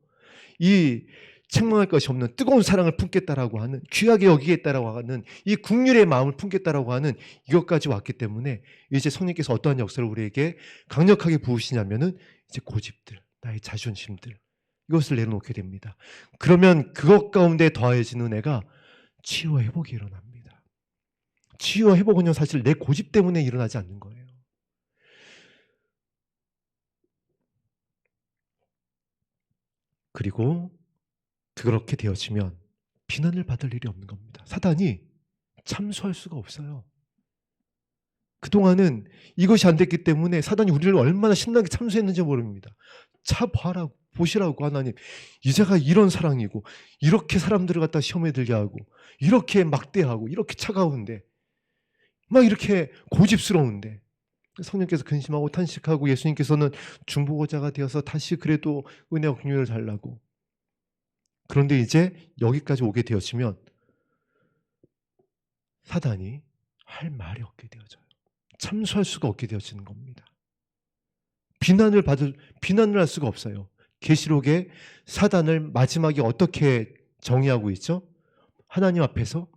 이 책망할 것이 없는 뜨거운 사랑을 품겠다라고 하는, 귀하게 여기겠다라고 하는 이 국률의 마음을 품겠다라고 하는 이것까지 왔기 때문에 이제 성령께서 어떠한 역사를 우리에게 강력하게 부으시냐면은 이제 고집들, 나의 자존심들, 이것을 내려놓게 됩니다. 그러면 그것 가운데 더해진 은혜가 치유와 회복이 일어납니다. 치유와 회복은요, 사실 내 고집 때문에 일어나지 않는 거예요. 그리고 그렇게 되어지면 비난을 받을 일이 없는 겁니다. 사단이 참수할 수가 없어요. 그동안은 이것이 안 됐기 때문에 사단이 우리를 얼마나 신나게 참수했는지 모릅니다. 자 봐라고, 보시라고, 하나님 이제가 이런 사랑이고 이렇게 사람들을 갖다 시험에 들게 하고 이렇게 막대하고 이렇게 차가운데 막 이렇게 고집스러운데, 성령께서 근심하고 탄식하고 예수님께서는 중보자가 되어서 다시 그래도 은혜와 긍휼을 달라고. 그런데 이제 여기까지 오게 되었으면 사단이 할 말이 없게 되어져요. 참수할 수가 없게 되어지는 겁니다. 비난을 할 수가 없어요. 계시록에 사단을 마지막에 어떻게 정의하고 있죠? 하나님 앞에서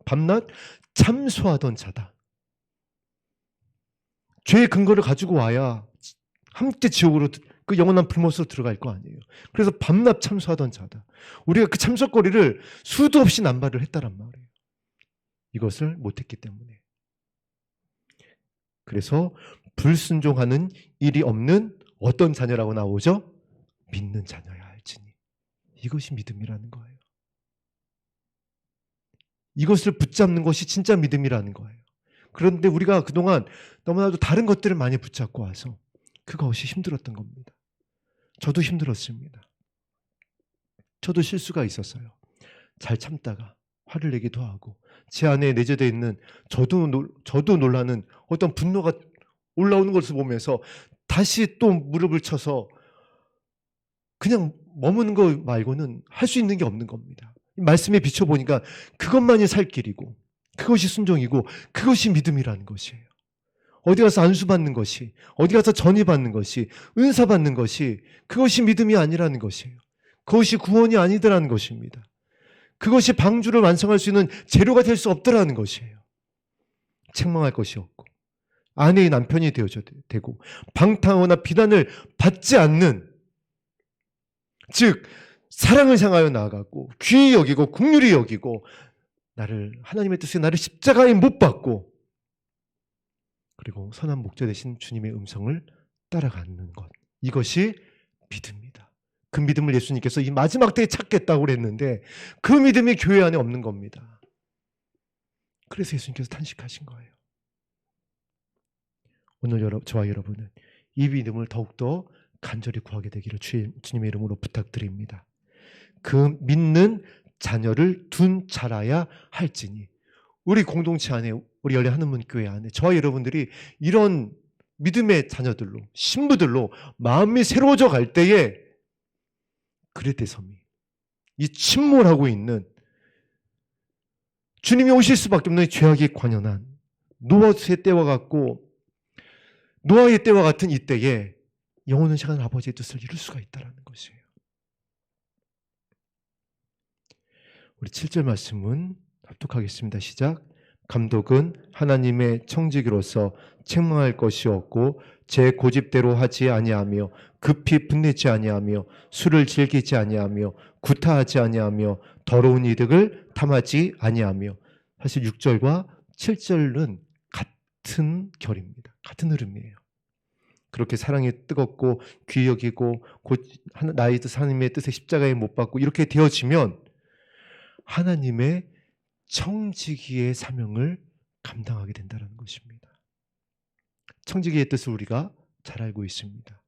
밤낮 참수하던 자다. 죄의 근거를 가지고 와야 함께 지옥으로 그 영원한 불못으로 들어갈 거 아니에요. 그래서 밤낮 참소하던 자다. 우리가 그 참소거리를 수도 없이 남발을 했다란 말이에요. 이것을 못했기 때문에. 그래서 불순종하는 일이 없는 어떤 자녀라고 나오죠? 믿는 자녀야 할지니. 이것이 믿음이라는 거예요. 이것을 붙잡는 것이 진짜 믿음이라는 거예요. 그런데 우리가 그동안 너무나도 다른 것들을 많이 붙잡고 와서 그것이 힘들었던 겁니다. 저도 힘들었습니다. 저도 실수가 있었어요. 잘 참다가 화를 내기도 하고 제 안에 내재되어 있는 저도 놀라는 어떤 분노가 올라오는 것을 보면서 다시 또 무릎을 쳐서 그냥 머무는 거 말고는 할 수 있는 게 없는 겁니다. 말씀에 비춰보니까 그것만이 살 길이고 그것이 순종이고 그것이 믿음이라는 것이에요. 어디 가서 안수받는 것이, 어디 가서 전이받는 것이, 은사받는 것이 그것이 믿음이 아니라는 것이에요. 그것이 구원이 아니더라는 것입니다. 그것이 방주를 완성할 수 있는 재료가 될 수 없더라는 것이에요. 책망할 것이 없고 아내의 남편이 되어야 되고 방탕하거나 비난을 받지 않는, 즉 사랑을 향하여 나아가고 귀히 여기고 긍휼히 여기고 나를 하나님의 뜻에 나를 십자가에 못 박고 그리고 선한 목자 되신 주님의 음성을 따라가는 것, 이것이 믿음입니다. 그 믿음을 예수님께서 이 마지막 때에 찾겠다고 그랬는데 그 믿음이 교회 안에 없는 겁니다. 그래서 예수님께서 탄식하신 거예요. 오늘 저와 여러분은 이 믿음을 더욱더 간절히 구하게 되기를 주님의 이름으로 부탁드립니다. 그 믿는 자녀를 둔 자라야 할지니. 우리 공동체 안에, 우리 열린 하늘문 교회 안에 저와 여러분들이 이런 믿음의 자녀들로, 신부들로 마음이 새로워져 갈 때에 그레테섬이 이 침몰하고 있는, 주님이 오실 수밖에 없는 죄악이 관연한 노아의 때와 같은 이때에 영원한 시간 아버지의 뜻을 이룰 수가 있다는 것이에요. 우리 7절 말씀은 합독하겠습니다. 시작. 감독은 하나님의 청지기로서 책망할 것이 없고 제 고집대로 하지 아니하며 급히 분내지 아니하며 술을 즐기지 아니하며 구타하지 아니하며 더러운 이득을 탐하지 아니하며. 사실 6절과 7절은 같은 결입니다. 같은 흐름이에요. 그렇게 사랑이 뜨겁고 귀히 여기고 곧 나의 뜻 하나님의 뜻에 십자가에 못 박고 이렇게 되어지면 하나님의 청지기의 사명을 감당하게 된다는 것입니다. 청지기의 뜻을 우리가 잘 알고 있습니다.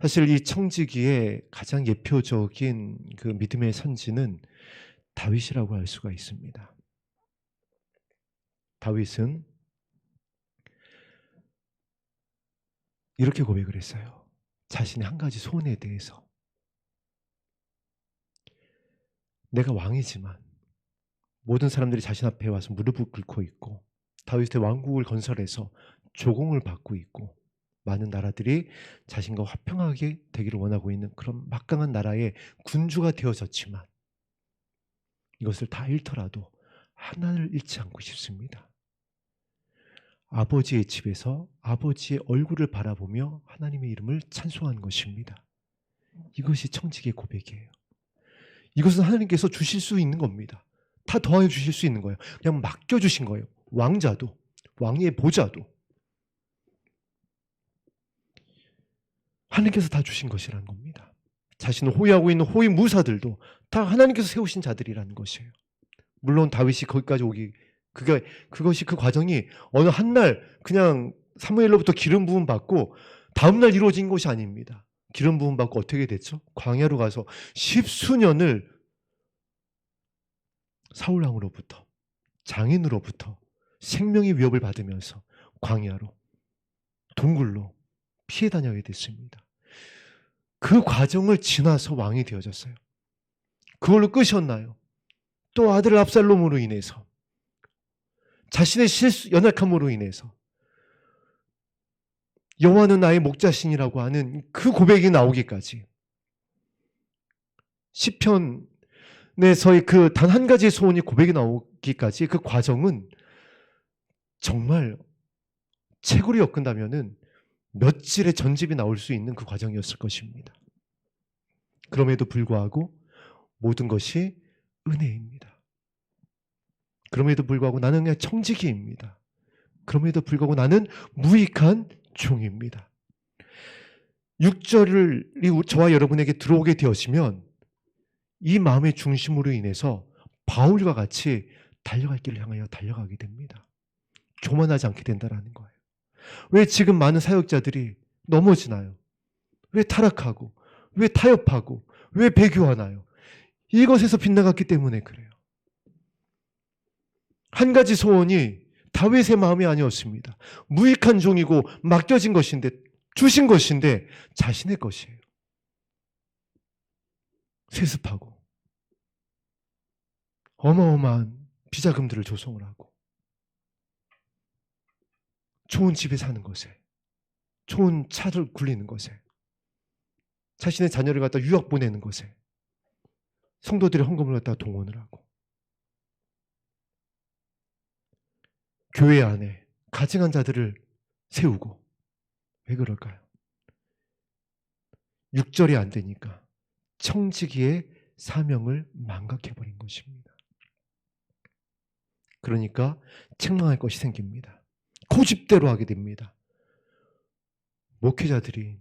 사실 이 청지기의 가장 예표적인 그 믿음의 선지는 다윗이라고 할 수가 있습니다. 다윗은 이렇게 고백을 했어요. 자신의 한 가지 소원에 대해서. 내가 왕이지만 모든 사람들이 자신 앞에 와서 무릎을 꿇고 있고 다윗의 왕국을 건설해서 조공을 받고 있고 많은 나라들이 자신과 화평하게 되기를 원하고 있는 그런 막강한 나라의 군주가 되어졌지만 이것을 다 잃더라도 하나를 잃지 않고 싶습니다. 아버지의 집에서 아버지의 얼굴을 바라보며 하나님의 이름을 찬송하는 것입니다. 이것이 청지기의 고백이에요. 이것은 하나님께서 주실 수 있는 겁니다. 다 더하여 주실 수 있는 거예요. 그냥 맡겨주신 거예요. 왕자도, 왕의 보좌도 하나님께서 다 주신 것이라는 겁니다. 자신을 호위하고 있는 호위 무사들도 다 하나님께서 세우신 자들이라는 것이에요. 물론 다윗이 거기까지 오기, 그것이 그 과정이 어느 한날 그냥 사무엘로부터 기름 부음 받고 다음날 이루어진 것이 아닙니다. 기름 부음 받고 어떻게 됐죠? 광야로 가서 10수년을 사울왕으로부터, 장인으로부터 생명의 위협을 받으면서 광야로, 동굴로 피해 다녀야 됐습니다. 그 과정을 지나서 왕이 되어졌어요. 그걸로 끝이었나요? 또 아들 압살롬으로 인해서, 자신의 연약함으로 인해서 여호와는 나의 목자신이라고 하는 그 고백이 나오기까지, 시편에서의 그 단 한 가지의 소원이 고백이 나오기까지 그 과정은 정말 채굴이 엮은다면은 며칠의 전집이 나올 수 있는 그 과정이었을 것입니다. 그럼에도 불구하고 모든 것이 은혜입니다. 그럼에도 불구하고 나는 그냥 청지기입니다. 그럼에도 불구하고 나는 무익한 종입니다. 6절이 저와 여러분에게 들어오게 되었으면 이 마음의 중심으로 인해서 바울과 같이 달려갈 길을 향하여 달려가게 됩니다. 교만하지 않게 된다는 거예요. 왜 지금 많은 사역자들이 넘어지나요? 왜 타락하고, 왜 타협하고, 왜 배교하나요? 이것에서 빗나갔기 때문에 그래요. 한 가지 소원이 다윗의 마음이 아니었습니다. 무익한 종이고 맡겨진 것인데, 주신 것인데 자신의 것이에요. 세습하고 어마어마한 비자금들을 조성을 하고 좋은 집에 사는 것에, 좋은 차를 굴리는 것에, 자신의 자녀를 갖다 유학 보내는 것에 성도들의 헌금을 갖다 동원을 하고 교회 안에 가증한 자들을 세우고. 왜 그럴까요? 6절이 안 되니까 청지기의 사명을 망각해버린 것입니다. 그러니까 책망할 것이 생깁니다. 고집대로 하게 됩니다. 목회자들이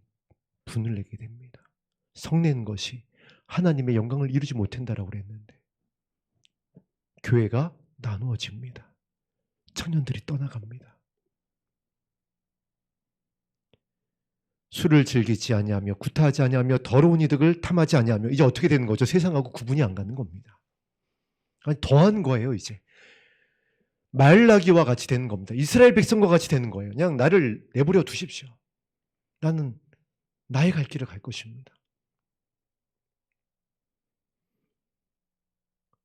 분을 내게 됩니다. 성내는 것이 하나님의 영광을 이루지 못한다라고 그랬는데 교회가 나누어집니다. 청년들이 떠나갑니다. 술을 즐기지 아니하며 구타하지 아니하며 더러운 이득을 탐하지 아니하며. 이제 어떻게 되는 거죠? 세상하고 구분이 안 가는 겁니다. 아니, 더한 거예요. 이제 말라기와 같이 되는 겁니다. 이스라엘 백성과 같이 되는 거예요. 그냥 나를 내버려 두십시오. 나는 나의 갈 길을 갈 것입니다.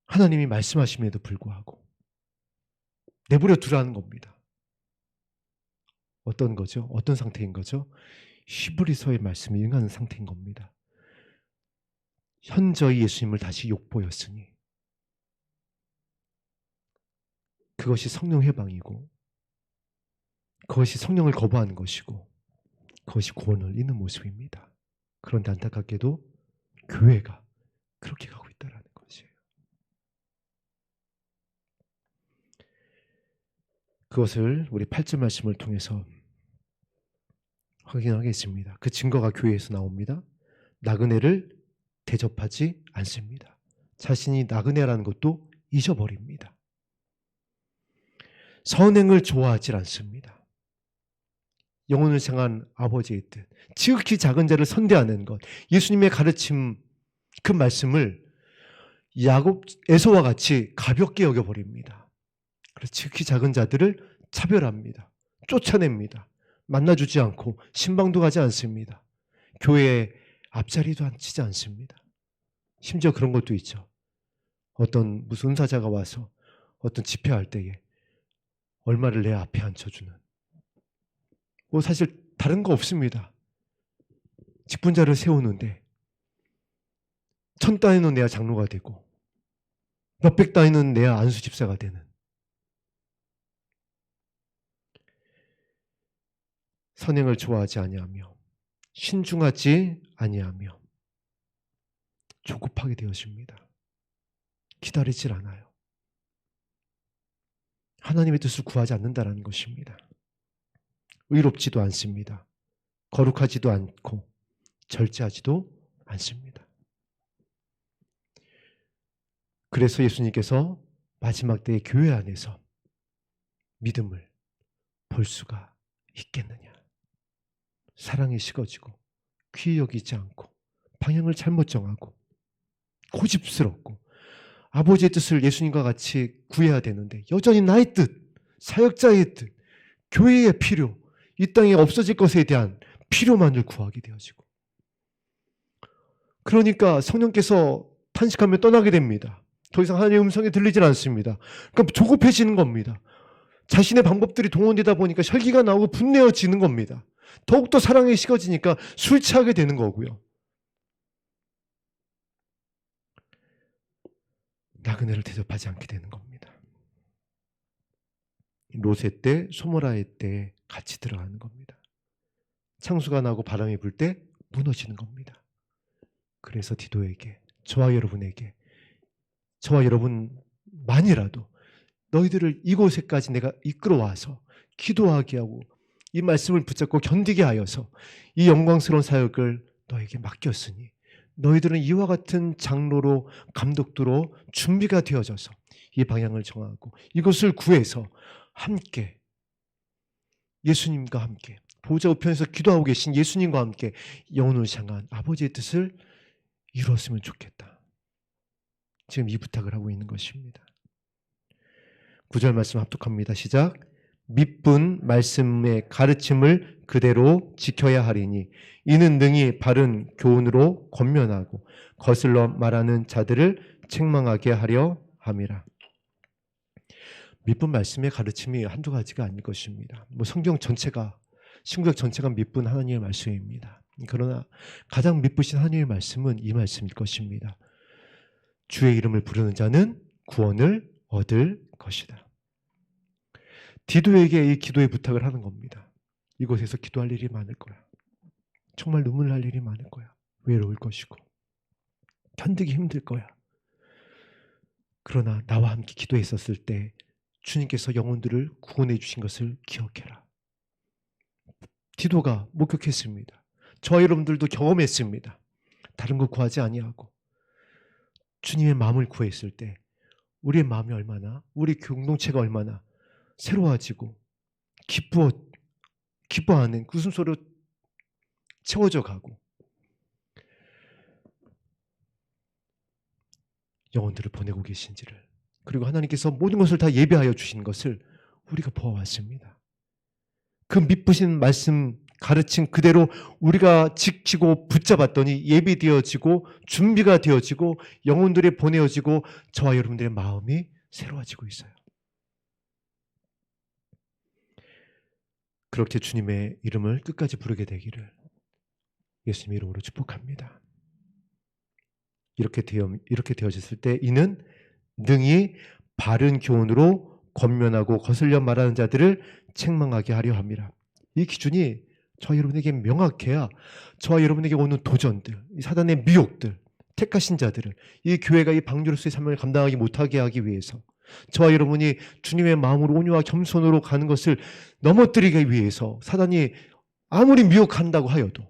하나님이 말씀하심에도 불구하고 내버려 두라는 겁니다. 어떤 거죠? 어떤 상태인 거죠? 히브리서의 말씀이 응하는 상태인 겁니다. 현저히 예수님을 다시 욕보였으니 그것이 성령 해방이고, 그것이 성령을 거부하는 것이고, 그것이 구원을 잇는 모습입니다. 그런데 안타깝게도 교회가 그렇게 가고 있다는 것이에요. 그것을 우리 8절 말씀을 통해서 확인하겠습니다. 그 증거가 교회에서 나옵니다. 나그네를 대접하지 않습니다. 자신이 나그네라는 것도 잊어버립니다. 선행을 좋아하지 않습니다. 영혼을 향한 아버지의 뜻, 지극히 작은 자를 선대하는 것, 예수님의 가르침, 그 말씀을 야곱, 에서와 같이 가볍게 여겨버립니다. 그래서 지극히 작은 자들을 차별합니다. 쫓아냅니다. 만나주지 않고 신방도 가지 않습니다. 교회에 앞자리도 앉히지 않습니다. 심지어 그런 것도 있죠. 어떤 무슨 은사자가 와서 어떤 집회할 때에 얼마를 내 앞에 앉혀주는, 뭐 사실 다른 거 없습니다. 직분자를 세우는데 1000단위는 내야 장로가 되고 몇백 단위는 내야 안수 집사가 되는. 선행을 좋아하지 아니하며 신중하지 아니하며 조급하게 되어집니다. 기다리질 않아요. 하나님의 뜻을 구하지 않는다는 것입니다. 의롭지도 않습니다. 거룩하지도 않고 절제하지도 않습니다. 그래서 예수님께서 마지막 때의 교회 안에서 믿음을 볼 수가 있겠느냐. 사랑이 식어지고 귀히 여기지 않고 방향을 잘못 정하고 고집스럽고 아버지의 뜻을 예수님과 같이 구해야 되는데 여전히 나의 뜻, 사역자의 뜻, 교회의 필요, 이 땅에 없어질 것에 대한 필요만을 구하게 되어지고, 그러니까 성령께서 탄식하며 떠나게 됩니다. 더 이상 하나님의 음성이 들리질 않습니다. 그러니까 조급해지는 겁니다. 자신의 방법들이 동원되다 보니까 혈기가 나오고 분내어지는 겁니다. 더욱더 사랑이 식어지니까 술 취하게 되는 거고요. 나그네를 대접하지 않게 되는 겁니다. 롯의 때, 소모라의 때 같이 들어가는 겁니다. 창수가 나고 바람이 불 때 무너지는 겁니다. 그래서 디도에게, 저와 여러분에게, 저와 여러분만이라도 너희들을 이곳에까지 내가 이끌어와서 기도하게 하고 이 말씀을 붙잡고 견디게 하여서 이 영광스러운 사역을 너에게 맡겼으니 너희들은 이와 같은 장로로 감독도로 준비가 되어져서 이 방향을 정하고 이것을 구해서 함께 예수님과 함께 보좌 우편에서 기도하고 계신 예수님과 함께 영혼을 향한 아버지의 뜻을 이루었으면 좋겠다. 지금 이 부탁을 하고 있는 것입니다. 9절 말씀 합독합니다. 시작. 밑분 말씀의 가르침을 그대로 지켜야 하리니 이는 능히 바른 교훈으로 권면하고 거슬러 말하는 자들을 책망하게 하려 함이라. 밑분 말씀의 가르침이 한두 가지가 아닐 것입니다. 성경 전체가, 신구약 전체가 밑분 하나님의 말씀입니다. 그러나 가장 밑부신 하나님의 말씀은 이 말씀일 것입니다. 주의 이름을 부르는 자는 구원을 얻을 것이다. 디도에게 이 기도의 부탁을 하는 겁니다. 이곳에서 기도할 일이 많을 거야. 정말 눈물 날 일이 많을 거야. 외로울 것이고 견디기 힘들 거야. 그러나 나와 함께 기도했었을 때 주님께서 영혼들을 구원해 주신 것을 기억해라. 디도가 목격했습니다. 저와 여러분들도 경험했습니다. 다른 거 구하지 아니하고 주님의 마음을 구했을 때 우리의 마음이 얼마나, 우리 공동체가 얼마나 새로워지고 기뻐하는 웃음소리로 채워져 가고 영혼들을 보내고 계신지를, 그리고 하나님께서 모든 것을 다 예비하여 주신 것을 우리가 보아왔습니다. 그 밑부신 말씀 가르침 그대로 우리가 지키고 붙잡았더니 예비되어지고 준비가 되어지고 영혼들이 보내어지고 저와 여러분들의 마음이 새로워지고 있어요. 그렇게 주님의 이름을 끝까지 부르게 되기를 예수님의 이름으로 축복합니다. 이렇게 되어졌을 때 이는 능히 바른 교훈으로 권면하고 거슬려 말하는 자들을 책망하게 하려 함이라. 이 기준이 저와 여러분에게 명확해야 저와 여러분에게 오는 도전들, 이 사단의 미혹들, 택하신 자들을 이 교회가 이 방주로서의 사명을 감당하지 못하게 하기 위해서 저와 여러분이 주님의 마음으로 온유와 겸손으로 가는 것을 넘어뜨리기 위해서 사단이 아무리 미혹한다고 하여도,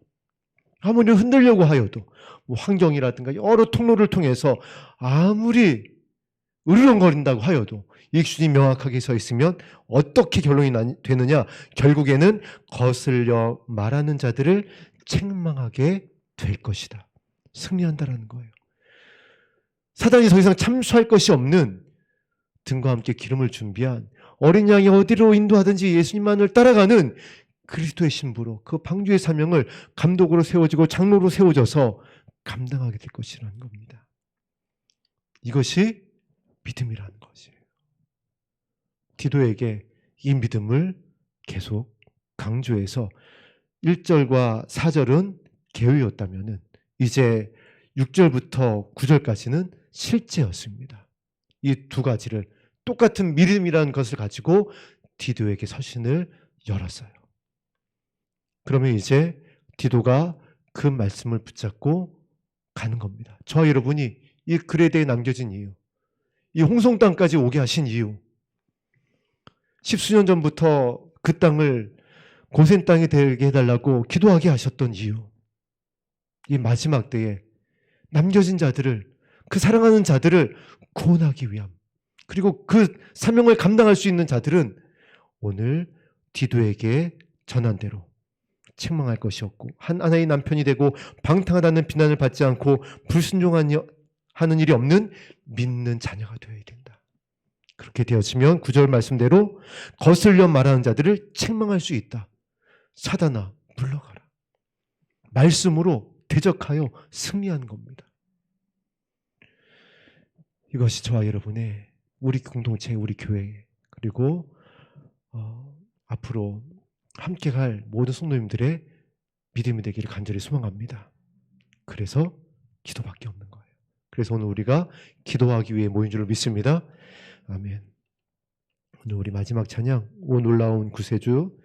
아무리 흔들려고 하여도 환경이라든가 여러 통로를 통해서 아무리 으르렁거린다고 하여도 이 기준이 명확하게 서 있으면 어떻게 결론이 되느냐? 결국에는 거슬려 말하는 자들을 책망하게 될 것이다. 승리한다라는 거예요. 사단이 더 이상 참수할 것이 없는 등과 함께 기름을 준비한 어린 양이 어디로 인도하든지 예수님만을 따라가는 그리스도의 신부로 그 방주의 사명을 감독으로 세워지고 장로로 세워져서 감당하게 될 것이라는 겁니다. 이것이 믿음이라는 것이에요. 디도에게 이 믿음을 계속 강조해서 1절과 4절은 계획이었다면 이제 6절부터 9절까지는 실제였습니다. 이 두 가지를 똑같은 믿음이라는 것을 가지고 디도에게 서신을 열었어요. 그러면 이제 디도가 그 말씀을 붙잡고 가는 겁니다. 저와 여러분이 이 글에 대해 남겨진 이유, 이 홍성 땅까지 오게 하신 이유, 10수년 전부터 그 땅을 고센 땅이 되게 해달라고 기도하게 하셨던 이유, 이 마지막 때에 남겨진 자들을, 그 사랑하는 자들을 구원하기 위함, 그리고 그 사명을 감당할 수 있는 자들은 오늘 디도에게 전한 대로 책망할 것이 없고 한 아내의 남편이 되고 방탕하다는 비난을 받지 않고 불순종하는 일이 없는 믿는 자녀가 되어야 된다. 그렇게 되어지면 9절 말씀대로 거슬려 말하는 자들을 책망할 수 있다. 사단아 물러가라. 말씀으로 대적하여 승리하는 겁니다. 이것이 저와 여러분의, 우리 공동체, 우리 교회, 그리고 앞으로 함께 갈 모든 성도님들의 믿음이 되기를 간절히 소망합니다. 그래서 기도밖에 없는 거예요. 그래서 오늘 우리가 기도하기 위해 모인 줄을 믿습니다. 아멘. 오늘 우리 마지막 찬양, 오 놀라운 구세주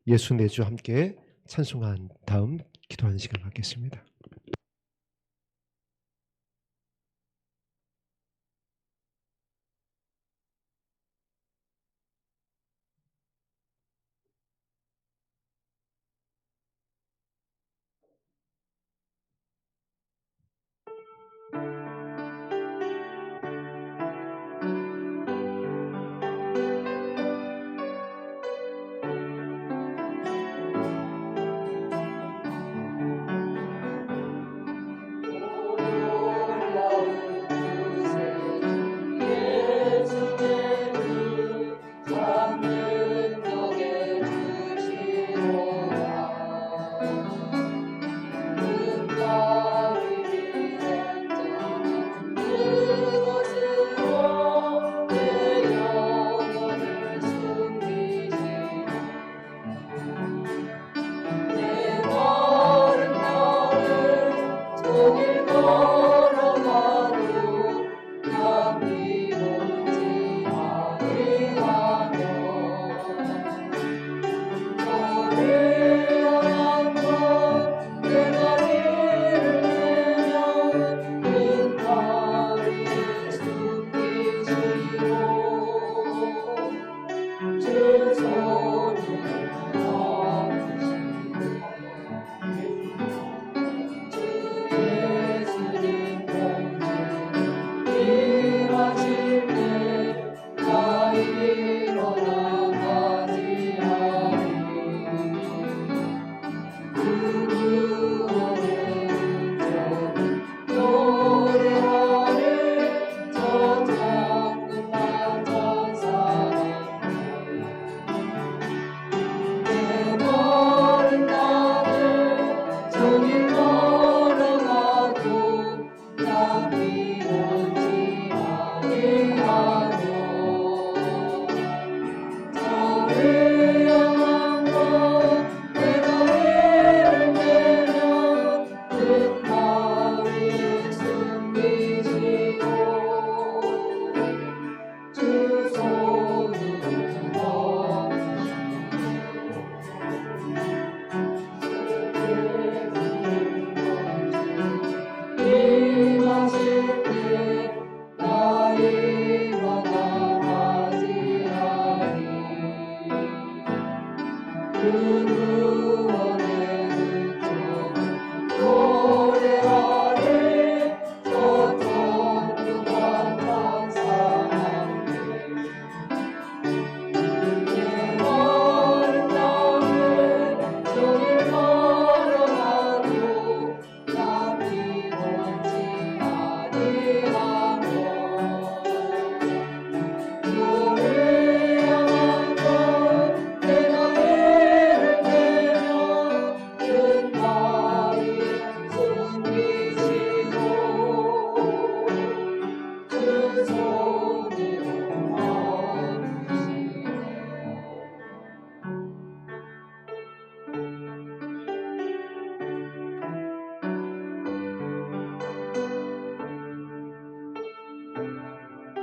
예수 내주 함께 찬송한 다음 기도하는 시간 갖겠습니다.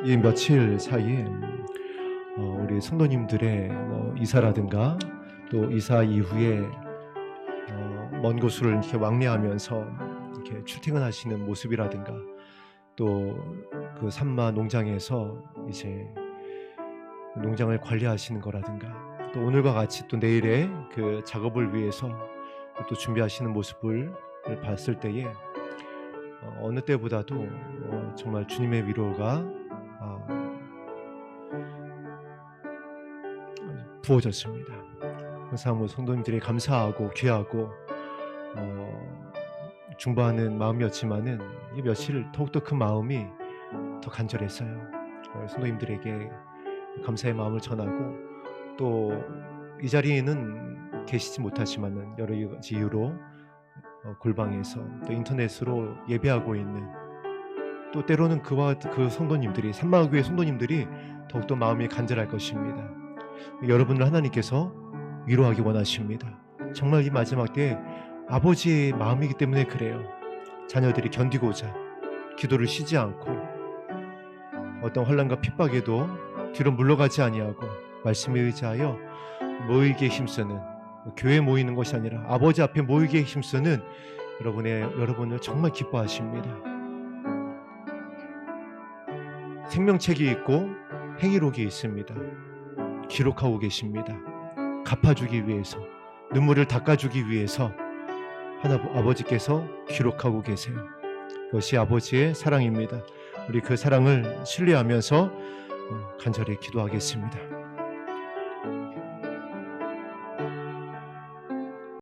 이 며칠 사이에 우리 성도님들의 이사라든가 또 이사 이후에 먼 곳을 이렇게 왕래하면서 이렇게 출퇴근하시는 모습이라든가 또 그 산마 농장에서 이제 농장을 관리하시는 거라든가 또 오늘과 같이 또 내일의 그 작업을 위해서 또 준비하시는 모습을 봤을 때에 어느 때보다도 정말 주님의 위로가 부어졌습니다. 항상 성도님들이 감사하고 귀하고 중보하는 마음이었지만은 이 며칠 더욱더 그 마음이 더 간절했어요. 성도님들에게 감사의 마음을 전하고 또 이 자리에는 계시지 못하지만은 여러 가지 이유로 골방에서 또 인터넷으로 예배하고 있는 또 때로는 그와 그 성도님들이 산마교회 성도님들이 더욱더 마음이 간절할 것입니다. 여러분을 하나님께서 위로하기 원하십니다. 정말 이 마지막 때에 아버지의 마음이기 때문에 그래요. 자녀들이 견디고자 기도를 쉬지 않고 어떤 환난과 핍박에도 뒤로 물러가지 아니하고 말씀에 의지하여 모이게 힘쓰는 교회에 모이는 것이 아니라 아버지 앞에 모이기에 힘쓰는 여러분을 정말 기뻐하십니다. 생명책이 있고 행위록이 있습니다. 기록하고 계십니다. 갚아주기 위해서, 눈물을 닦아주기 위해서 아버지께서 기록하고 계세요. 그것이 아버지의 사랑입니다. 우리 그 사랑을 신뢰하면서 간절히 기도하겠습니다.